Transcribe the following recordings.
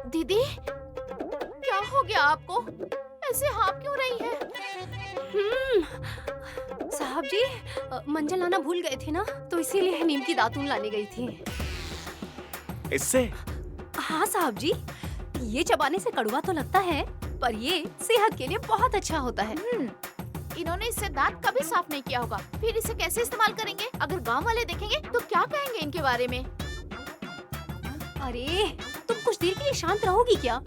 दीदी, क्या हो गया आपको? ऐसे हाँफ क्यों रही है? साहब जी, मंजन लाना भूल गए थे ना, तो इसीलिए नीम की दातून लाने गई थी। इससे? हाँ साहब जी, ये चबाने से कड़वा तो लगता है, पर ये सेहत के लिए बहुत अच्छा होता है। इन्होंने इससे दांत कभी साफ नहीं किया होगा, फिर इसे कैसे इस्तेमाल करेंगे? अगर गांव वाले देखेंगे तो क्या कहेंगे इनके बारे में? अरे, तुम कुछ देर के लिए शांत रहोगी क्या?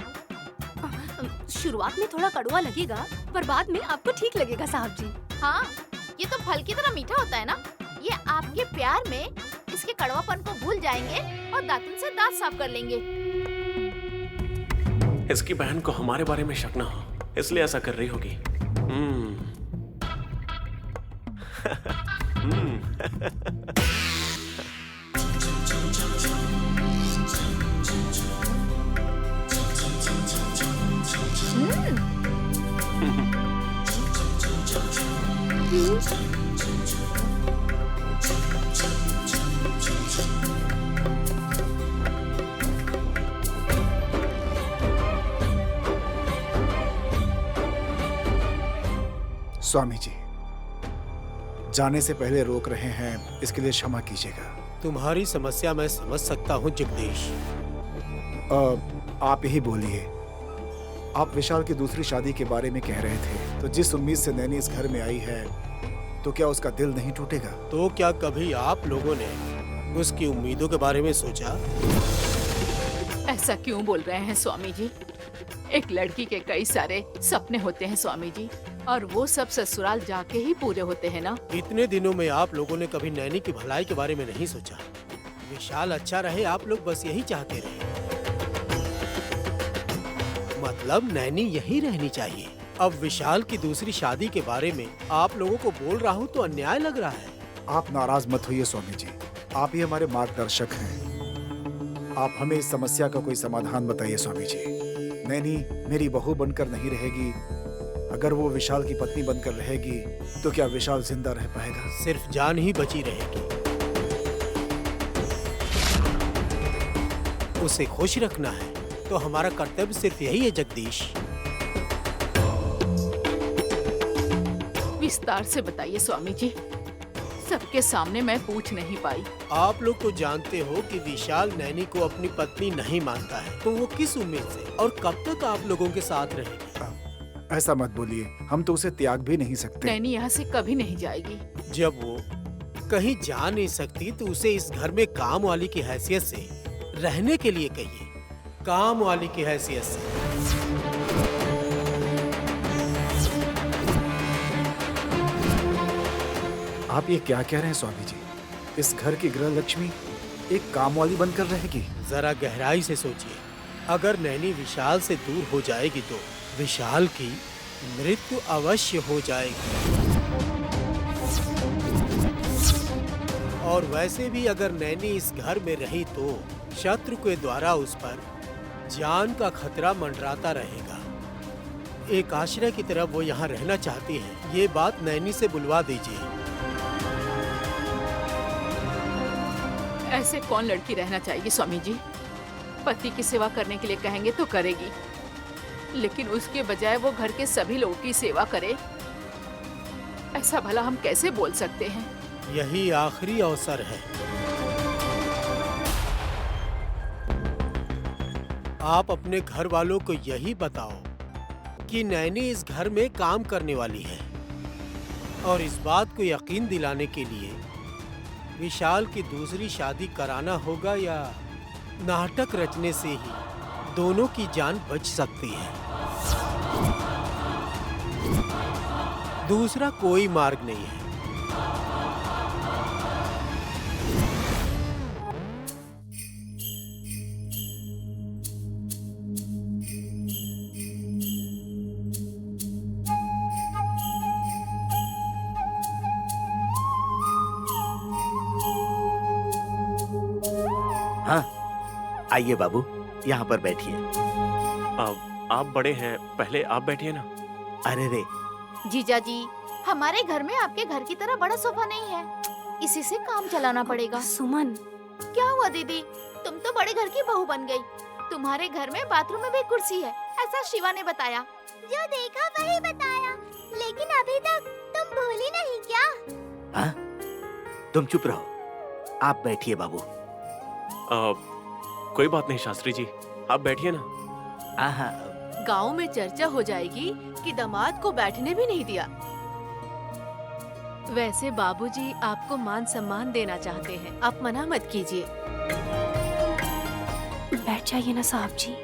शुरुआत में थोड़ा कड़वा लगेगा, पर बाद में आपको ठीक लगेगा साहब जी। हाँ, ये तो फल की तरह मीठा होता है ना। ये आपके प्यार में इसके कड़वापन को भूल जाएंगे और दातुन से दांत साफ कर लेंगे। इसकी बहन को हमारे बारे में शक ना हो, इसलिए ऐसा कर रही होगी। स्वामी जी, जाने से पहले रोक रहे हैं, इसके लिए क्षमा कीजिएगा। तुम्हारी समस्या मैं समझ सकता हूँ जगदीश। आप ही बोलिए। आप विशाल की दूसरी शादी के बारे में कह रहे थे, तो जिस उम्मीद से नैनी इस घर में आई है, तो क्या उसका दिल नहीं टूटेगा? तो क्या कभी आप लोगों ने उसकी उम्मीदों के बारे में सोचा? ऐसा क्यों बोल रहे हैं स्वामी जी? एक लड़की के कई सारे सपने होते हैं स्वामी जी, और वो सब ससुराल जाके ही पूरे होते हैं ना। इतने दिनों में आप लोगों ने कभी नैनी की भलाई के बारे में नहीं सोचा। विशाल अच्छा रहे, आप लोग बस यही चाहते रहे। मतलब नैनी यही रहनी चाहिए। अब विशाल की दूसरी शादी के बारे में आप लोगों को बोल रहा हूँ तो अन्याय लग रहा है। आप नाराज मत होइए स्वामी जी, आप ही हमारे मार्गदर्शक हैं। आप हमें इस समस्या का कोई समाधान बताइए स्वामी जी। नैनी मेरी बहू बनकर नहीं रहेगी, अगर वो विशाल की पत्नी बनकर रहेगी तो क्या विशाल जिंदा रह पाएगा? सिर्फ जान ही बची रहेगी। उसे खुश रखना है तो हमारा कर्तव्य सिर्फ यही है जगदीश। विस्तार से बताइए स्वामी जी, सबके सामने मैं पूछ नहीं पाई। आप लोग तो जानते हो कि विशाल नैनी को अपनी पत्नी नहीं मानता है, तो वो किस उम्मीद से और कब तक आप लोगों के साथ रहेगी? ऐसा मत बोलिए, हम तो उसे त्याग भी नहीं सकते। नैनी यहाँ से कभी नहीं जाएगी। जब वो कहीं जा नहीं सकती तो उसे इस घर में काम वाली की हैसियत से रहने के लिए कहिए। काम वाली की हैसियत से। आप ये क्या कह रहे हैं स्वामी जी? इस घर की गृह लक्ष्मी एक काम वाली बनकर रहेगी? जरा गहराई से सोचिए। अगर नैनी विशाल से दूर हो जाएगी तो विशाल की मृत्यु अवश्य हो जाएगी। और वैसे भी अगर नैनी इस घर में रही तो शत्रु के द्वारा उस पर जान का खतरा मंडराता रहेगा। एक आश्रय की तरह वो यहाँ रहना चाहती है। ये बात नैनी से बुलवा दीजिए। ऐसे कौन लड़की रहना चाहिए स्वामी जी? पति की सेवा करने के लिए कहेंगे तो करेगी, लेकिन उसके बजाय वो घर के सभी लोगों की सेवा करे, ऐसा भला हम कैसे बोल सकते हैं? यही आखिरी अवसर है। आप अपने घर वालों को यही बताओ कि नैनी इस घर में काम करने वाली है, और इस बात को यकीन दिलाने के लिए विशाल की दूसरी शादी कराना होगा, या नाटक रचने से ही दोनों की जान बच सकती है। दूसरा कोई मार्ग नहीं है। हाँ, आइए बाबू, यहाँ पर बैठिए। आप बड़े हैं, पहले आप बैठिए ना। अरे रे, जीजा जी, हमारे घर में आपके घर की तरह बड़ा सोफा नहीं है, इसी से काम चलाना पड़ेगा। सुमन, क्या हुआ दीदी? तुम तो बड़े घर की बहू बन गई, तुम्हारे घर में बाथरूम में भी कुर्सी है, ऐसा शिवा ने बताया। जो देखा वही बताया, लेकिन अभी तक तुम भूली नहीं क्या? हाँ? तुम चुप रहो, आप बैठिए बाबू। कोई बात नहीं शास्त्री जी, आप बैठिए ना। हाँ, गांव में चर्चा हो जाएगी कि दामाद को बैठने भी नहीं दिया। वैसे बाबूजी आपको मान सम्मान देना चाहते हैं, आप मना मत कीजिए। बैठ जाइए ना साहब जी।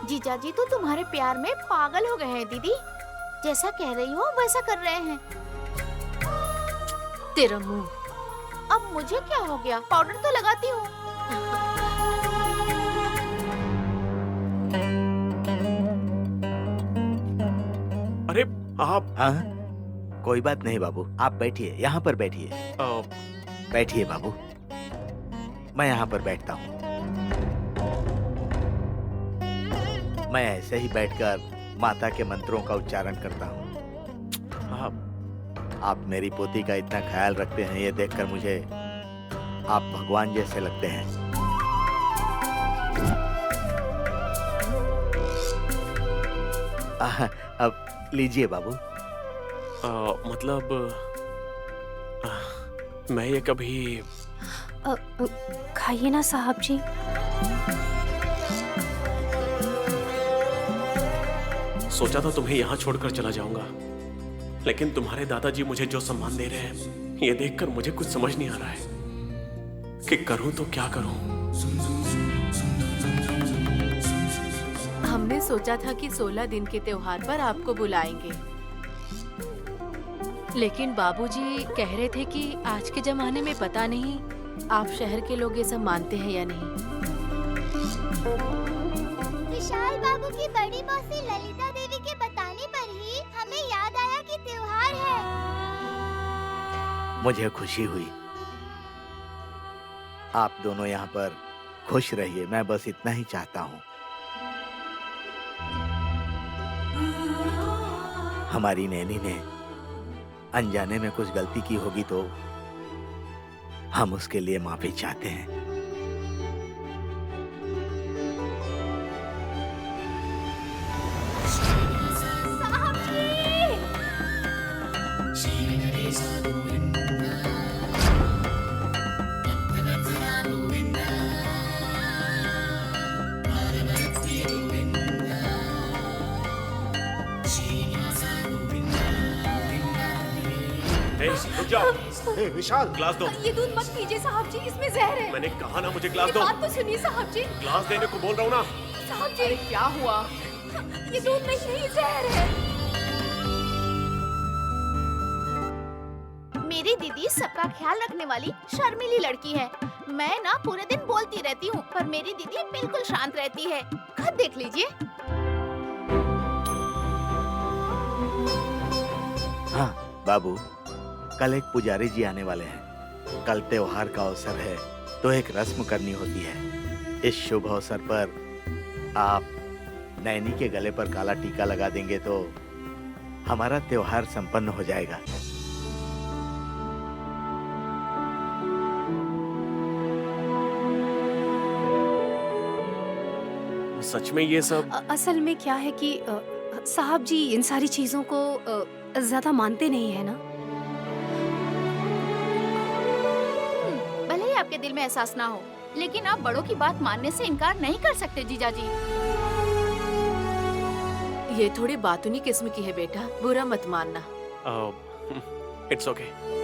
जीजाजी तो तुम्हारे प्यार में पागल हो गए हैं दीदी। जैसा कह रही हो वैसा कर रहे हैं। तेरा मुंह। अब मुझे क्या हो गया, पाउडर तो लगाती हूँ। अरे आप हाँ? कोई बात नहीं बाबू, आप बैठिए, यहाँ पर बैठिए। बैठिए बाबू, मैं यहाँ पर बैठता हूँ। मैं ऐसे ही बैठकर माता के मंत्रों का उच्चारण करता हूँ। आप मेरी पोती का इतना ख्याल रखते हैं, ये देखकर मुझे आप भगवान जैसे लगते हैं। अब लीजिए बाबू। मतलब मैं ये कभी खाइए ना साहब जी। सोचा था तुम्हें यहाँ छोड़कर चला जाऊंगा, लेकिन तुम्हारे दादाजी मुझे जो सम्मान दे रहे हैं, ये देखकर मुझे कुछ समझ नहीं आ रहा है कि करूं तो क्या करूं। हमने सोचा था कि 16 दिन के त्योहार पर आपको बुलाएंगे, लेकिन बाबूजी कह रहे थे कि आज के जमाने में पता नहीं आप शहर के लोग ये सब मानते हैं या नहीं। विशाल बाबू की बड़ी मौसी ललिता देवी के बताने पर ही हमें याद आया कि त्योहार है। मुझे खुशी हुई। आप दोनों यहाँ पर खुश रहिए, मैं बस इतना ही चाहता हूँ। हमारी नैनी ने अनजाने में कुछ गलती की होगी तो हम उसके लिए माफी चाहते हैं। रुक जाओ। विशाल, ग्लास दो। ये दूध मत पीजिए साहब जी, इसमें जहर है। मैंने कहा ना मुझे ग्लास ये दो। बात तो सुनिए साहब जी। ग्लास देने को बोल रहा हूँ ना। साहब जी, अरे क्या हुआ? ये दूध नहीं है, ये जहर है। मेरी दीदी सबका ख्याल रखने वाली शर्मीली लड़की है। मैं ना पूरे दिन बोलती रहती हूँ, पर मेरी दीदी बिल्कुल शांत रहती है। खुद देख लीजिए। हाँ बाबू, कल एक पुजारी जी आने वाले हैं। कल त्योहार का अवसर है तो एक रस्म करनी होती है। इस शुभ अवसर पर आप नैनी के गले पर काला टीका लगा देंगे तो हमारा त्योहार संपन्न हो जाएगा। सच में ये सब? असल में क्या है कि साहब जी इन सारी चीजों को ज्यादा मानते नहीं है ना। भले ही आपके दिल में एहसास ना हो, लेकिन आप बड़ों की बात मानने से इनकार नहीं कर सकते जीजाजी। ये थोड़ी बातूनी किस्म की है बेटा, बुरा मत मानना। It's okay.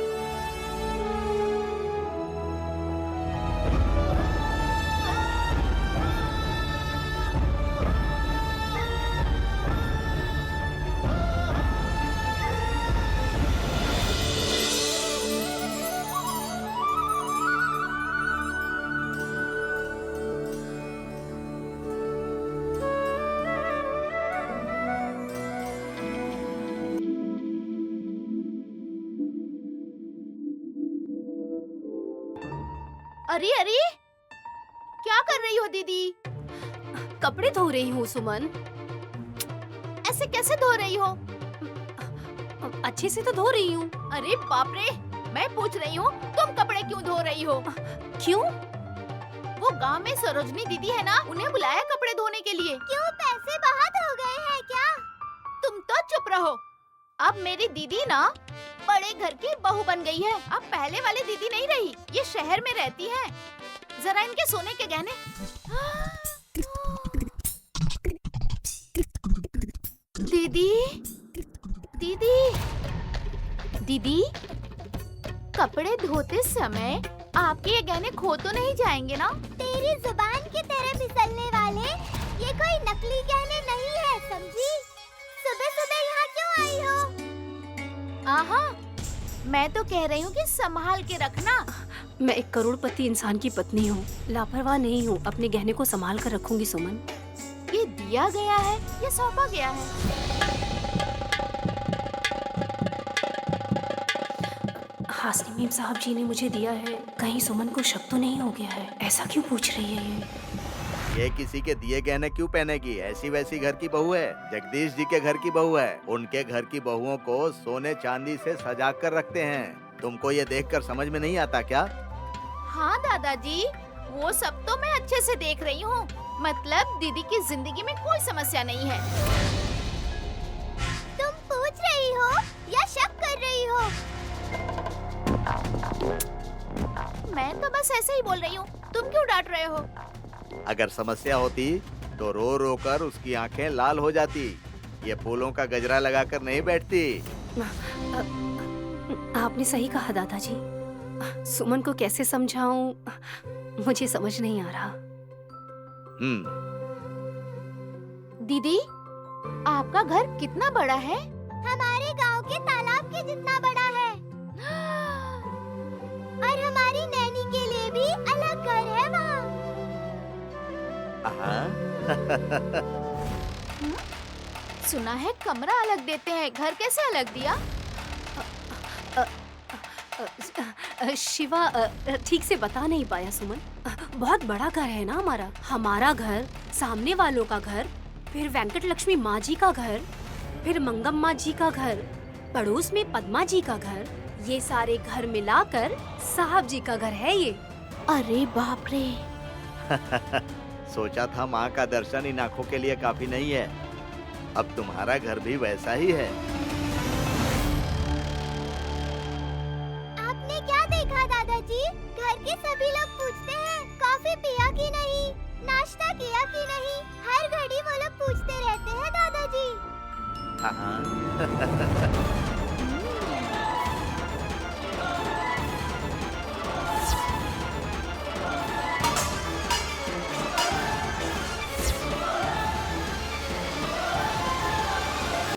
अरे अरे, क्या कर कर रही हो दीदी? कपड़े धो रही हूँ सुमन। ऐसे कैसे धो रही हो? अच्छे से तो धो रही हूँ। अरे बाप रे, मैं पूछ रही हूँ तुम कपड़े क्यों धो रही हो? क्यों? वो गांव में सरोजनी दीदी है ना, उन्हें बुलाया कपड़े धोने के लिए। क्यों, पैसे बहुत हो गए हैं क्या? तुम तो चुप रहो। अब मेरी दीदी ना बड़े घर की बहू बन गई है। अब पहले वाली दीदी नहीं रही, ये शहर में रहती है। जरा इनके सोने के गहने। दीदी, दीदी, दीदी, कपड़े धोते समय आपके ये गहने खो तो नहीं जाएंगे ना? तेरी जुबान की तरह फिसलने वाले ये कोई नकली गहने नहीं है, समझी? सुबह सुबह यहाँ क्यों आई हो? आहा, मैं तो कह रही हूँ कि संभाल के रखना। मैं एक करोड़पति इंसान की पत्नी हूँ, लापरवाह नहीं हूँ। अपने गहने को संभाल कर रखूंगी सुमन। ये दिया गया है या सौंपा गया है? हासनी मीम साहब जी ने मुझे दिया है। कहीं सुमन को शक तो नहीं हो गया है? ऐसा क्यों पूछ रही है ये किसी के दिए गहने क्यों पहनेगी? ऐसी वैसी घर की बहू है, जगदीश जी के घर की बहू है। उनके घर की बहुओं को सोने चांदी से सजा कर रखते हैं। तुमको ये देखकर समझ में नहीं आता क्या? हाँ दादाजी, वो सब तो मैं अच्छे से देख रही हूँ। मतलब दीदी की जिंदगी में कोई समस्या नहीं है। तुम पूछ रही हो या शक कर रही हो? मैं तो बस ऐसे ही बोल रही हूँ, तुम क्यों डांट रहे हो? अगर समस्या होती तो रो रो कर उसकी आंखें लाल हो जाती। ये फूलों का गजरा लगाकर नहीं बैठती। आपने सही कहा दादाजी। सुमन को कैसे समझाऊं, मुझे समझ नहीं आ रहा। दीदी, आपका घर कितना बड़ा है? हमारे गांव के तालाब के जितना बड़ा है। और हमारी नैनी के लिए भी अलग घर है वहाँ। सुना है कमरा अलग देते हैं, घर कैसे अलग दिया? शिवा ठीक से बता नहीं पाया सुमन। बहुत बड़ा घर है ना हमारा। हमारा घर, सामने वालों का घर, फिर वेंकट लक्ष्मी माँ जी का घर, फिर मंगम माँ जी का घर, पड़ोस में पद्मा जी का घर। ये सारे घर मिलाकर साहब जी का घर है ये। अरे बाप रे। सोचा था माँ का दर्शन इन आँखों के लिए काफी नहीं है। अब तुम्हारा घर भी वैसा ही है। आपने क्या देखा दादाजी? घर के सभी लोग पूछते हैं कॉफी पिया कि नहीं, नाश्ता किया कि नहीं। हर घड़ी वो लोग पूछते रहते हैं दादाजी।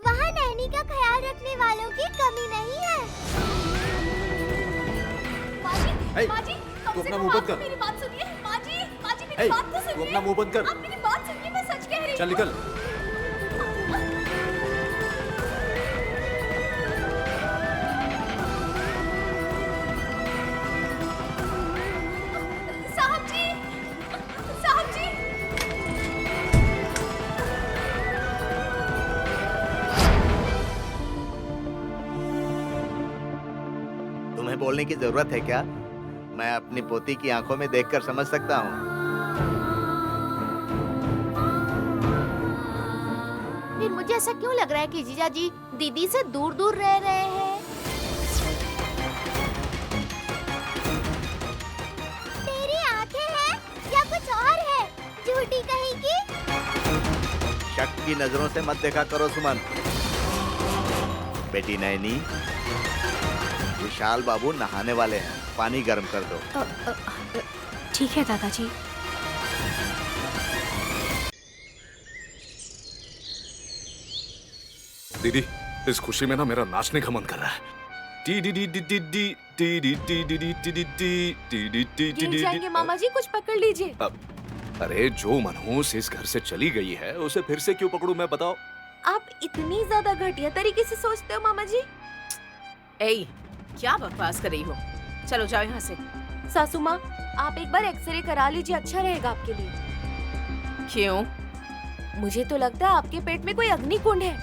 वहाँ नैनी का ख्याल रखने वालों की कमी नहीं है। माँ जी, तू अपना मुंह बंद कर। मेरी बात सुनिए। माँ जी, हे, मेरी बात तो तू सुनिए। अपना मुंह बंद कर। आप मेरी बात सुनिए, मैं सच कह रही हूँ। चल निकल। साहब जी, साहब जी। तुम्हें बोलने की जरूरत है क्या? मैं अपनी पोती की आंखों में देखकर समझ सकता हूँ। फिर मुझे ऐसा क्यों लग रहा है कि जीजा जी दीदी से दूर दूर रह रहे हैं? तेरी आंखें हैं या कुछ और है? झूठी कहीं की? शक की नजरों से मत देखा करो सुमन। बेटी नैनी, विशाल बाबू नहाने वाले हैं, पानी गर्म कर दो। ठीक है दादाजी। दीदी, इस खुशी में ना मेरा नाचने का मन कर रहा है। T D D D D D T D T D D T D T T D T T D. जाएंगे मामा जी, कुछ पकड़ लीजिए। अरे जो मनहूस इस घर से चली गई है उसे फिर से क्यों पकड़ूं मैं, बताओ? आप इतनी ज्यादा घटिया तरीके से सोचते हो मामा जी? ए, क्या बकवास कर रही हो? चलो जाओ यहाँ से। सासू माँ, आप एक बार एक्सरे करा लीजिए, अच्छा रहेगा आपके लिए। क्यों? मुझे तो लगता है आपके पेट में कोई अग्निकुंड है।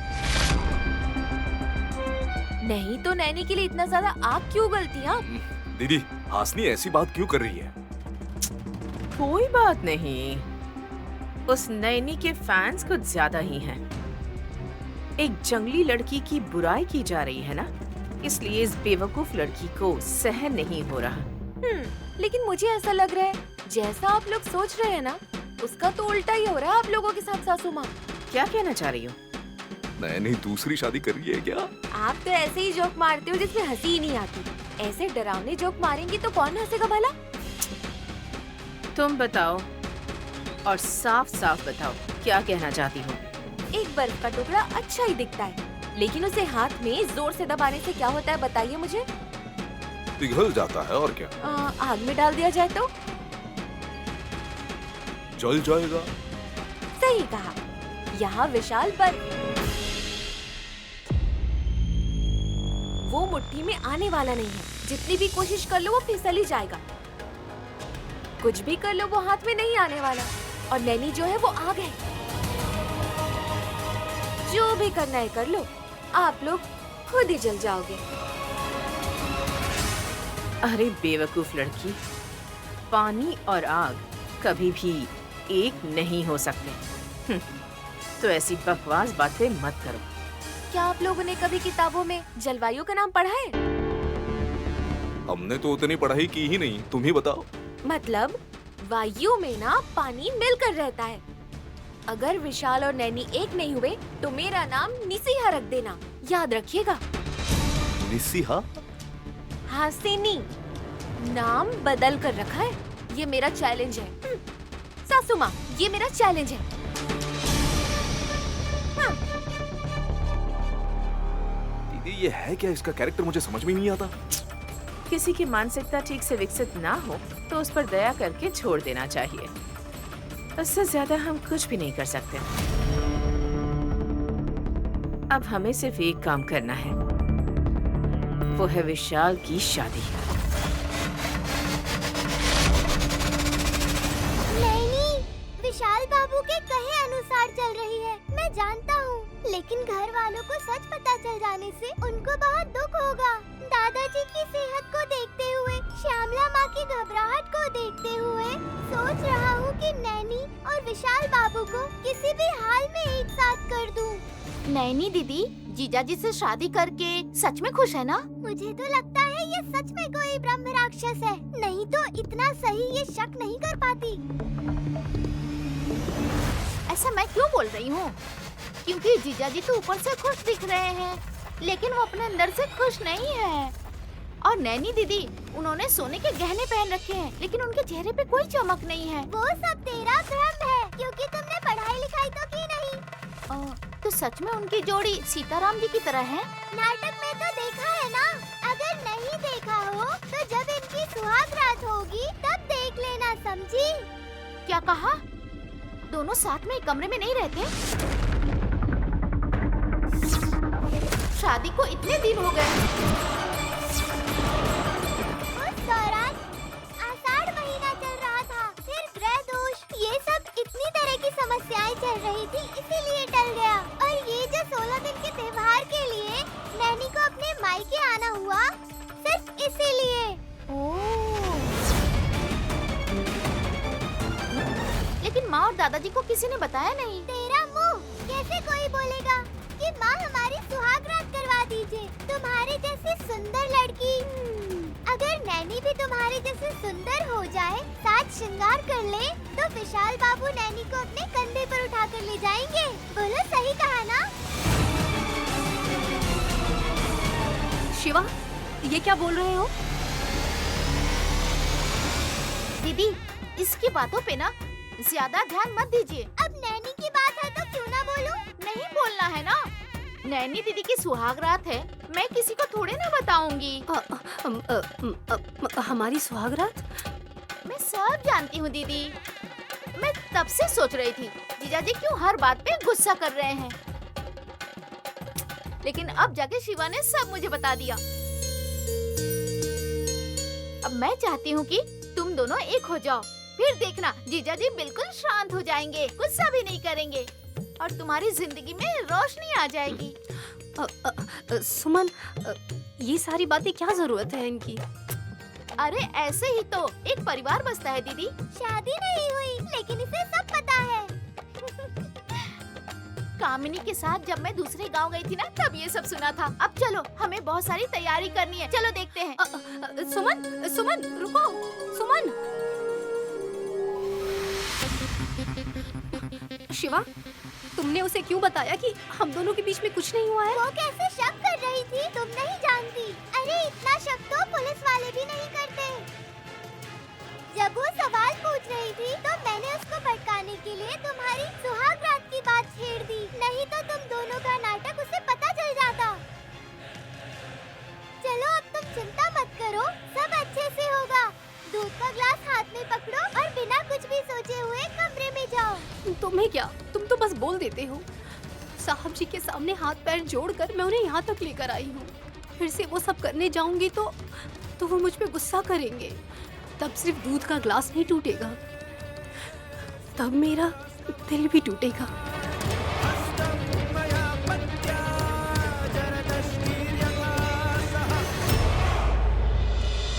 नहीं तो नैनी के लिए इतना ज्यादा आग क्यों उगलती आप? दीदी, हासनी ऐसी बात क्यों कर रही है? कोई बात नहीं, उस नैनी के फैंस कुछ ज्यादा ही हैं। एक जंगली लड़की की बुराई की जा रही है ना, इसलिए इस बेवकूफ लड़की को सहन नहीं हो रहा। लेकिन मुझे ऐसा लग रहा है जैसा आप लोग सोच रहे हैं ना, उसका तो उल्टा ही हो रहा है आप लोगों के साथ सासू माँ। क्या कहना चाह रही हो? नैनी दूसरी शादी कर रही है क्या? आप तो ऐसे ही जोक मारते हो जिसमें हंसी ही नहीं आती। ऐसे डरावने जोक मारेंगी तो कौन हंसेगा भला? तुम बताओ और साफ साफ बताओ, क्या कहना चाहती हो? एक बर्फ का टुकड़ा अच्छा ही दिखता है, लेकिन उसे हाथ में जोर से दबाने से क्या होता है बताइए मुझे। पिघल जाता है और क्या? आग में डाल दिया जाए तो? जल जाएगा। सही कहा, यहाँ विशाल बर्फ वो मुट्ठी में आने वाला नहीं है। जितनी भी कोशिश कर लो वो फिसल ही जाएगा। कुछ भी कर लो वो हाथ में नहीं आने वाला। और नैनी जो है वो आग है। जो भी करना है कर लो, आप लोग खुद ही जल जाओगे। अरे बेवकूफ लड़की, पानी और आग कभी भी एक नहीं हो सकते। तो ऐसी बकवास बातें मत करो। क्या आप लोगों ने कभी किताबों में जलवायु का नाम पढ़ा है? हमने तो उतनी पढ़ाई की ही नहीं, तुम ही बताओ। मतलब वायु में ना पानी मिलकर रहता है। अगर विशाल और नैनी एक नहीं हुए तो मेरा नाम निसिहा रख देना, याद रखिएगा। निसिहा? हासिनी नाम बदल कर रखा है। ये मेरा चैलेंज है। सासू माँ, ये मेरा चैलेंज है। दीदी, ये है क्या? इसका कैरेक्टर मुझे समझ में नहीं आता। किसी की मानसिकता ठीक से विकसित ना हो तो उस पर दया करके छोड़ देना चाहिए। उससे ज्यादा हम कुछ भी नहीं कर सकते। अब हमें सिर्फ एक काम करना है, वो है विशाल की शादी। नहीं, विशाल बाबू के कहे अनुसार चल रही है, मैं जानता हूँ। लेकिन घर वालों को सच पता चल जाने से उनको बहुत दुख होगा। दादाजी की सेहत को देखते हुए, श्यामला माँ की घबराहट को देखते हुए सोच रहा हूँ कि नैनी और विशाल बाबू को किसी भी हाल में एक साथ कर दूँ। नैनी दीदी जीजाजी से शादी करके सच में खुश है ना? मुझे तो लगता है ये सच में कोई ब्रह्म राक्षस है, नहीं तो इतना सही ये शक नहीं कर पाती। ऐसा मैं क्यों बोल रही हूँ? क्योंकि जीजाजी तो ऊपर से खुश दिख रहे हैं, लेकिन वो अपने अंदर से खुश नहीं है। और नैनी दीदी, उन्होंने सोने के गहने पहन रखे हैं, लेकिन उनके चेहरे पे कोई चमक नहीं है। वो सब तेरा भ्रम है, क्योंकि तुमने पढ़ाई लिखाई तो की नहीं। तो सच में उनकी जोड़ी सीताराम जी की तरह है? नाटक में तो देखा है ना। अगर नहीं देखा हो तो जब इनकी सुहाग रात होगी तब देख लेना, समझी? क्या कहा? दोनों साथ में एक कमरे में नहीं रहते? शादी को इतने दिन हो गए। उस दौरान आषाढ़ महीना चल रहा था, फिर ग्रह दोष, ये सब इतनी तरह की समस्याएं चल रही थी, इसीलिए टल गया। और ये जो 16 दिन के त्योहार के लिए नैनी को अपने मायके आना हुआ, सिर्फ इसीलिए। लेकिन माँ और दादाजी को किसी ने बताया नहीं। तेरा मुंह, कैसे कोई बोलेगा कि माँ हमारी सुहाग रात करवा दीजिए, तुम्हारे जैसी सुंदर लड़की। अगर नैनी भी तुम्हारे जैसे सुंदर हो जाए, साथ श्रृंगार कर ले, तो विशाल बाबू नैनी को अपने कंधे पर उठा कर ले जाएंगे। बोलो, सही कहा ना? शिवा, ये क्या बोल रहे हो? दीदी, इसकी बातों पे ना ज्यादा ध्यान मत दीजिए। अब नैनी की बात है तो क्यों ना बोलूं? नहीं बोलना है ना। नैनी दीदी की सुहाग रात है, मैं किसी को थोड़े ना बताऊंगी। हमारी सुहाग रात? मैं सब जानती हूँ दीदी। मैं तब से सोच रही थी जीजाजी क्यों हर बात पे गुस्सा कर रहे हैं, लेकिन अब जाके शिवा ने सब मुझे बता दिया। अब मैं चाहती हूँ कि तुम दोनों एक हो जाओ, फिर देखना जीजा जी बिल्कुल शांत हो जाएंगे, गुस्सा भी नहीं करेंगे और तुम्हारी जिंदगी में रोशनी आ जाएगी। सुमन, ये सारी बातें क्या जरूरत है इनकी? अरे ऐसे ही तो एक परिवार बसता है दीदी। शादी नहीं हुई लेकिन इसे सब पता है। कामिनी के साथ जब मैं दूसरे गांव गई थी ना, तब ये सब सुना था। अब चलो, हमें बहुत सारी तैयारी करनी है, चलो देखते हैं। सुमन, सुमन रुको, सुमन। शिवा, तुमने उसे क्यों बताया कि हम दोनों के बीच में कुछ नहीं हुआ है? वो कैसे शक कर रही थी तुम नहीं जानती। अरे इतना शक तो पुलिस वाले भी नहीं करते। जब वो सवाल पूछ रही थी तो मैंने उसको भटकाने के लिए तुम्हारी सुहाग रात की बात छेड़ दी, नहीं तो तुम दोनों का नाटक उसे पता चल जाता। चलो अब तुम चिंता मत करो, सब अच्छे से होगा। दूध का ग्लास हाथ में पकड़ो और बिना कुछ भी सोचे हुए कमरे में जाओ। तुम्हें क्या, तुम तो बस बोल देते हो। साहब जी के सामने हाथ पैर जोड़कर मैं उन्हें यहाँ तक लेकर आई हूँ। फिर से वो सब करने जाऊंगी तो वो मुझ पे गुस्सा करेंगे। तब सिर्फ दूध का ग्लास नहीं टूटेगा, तब मेरा दिल भी टूटेगा।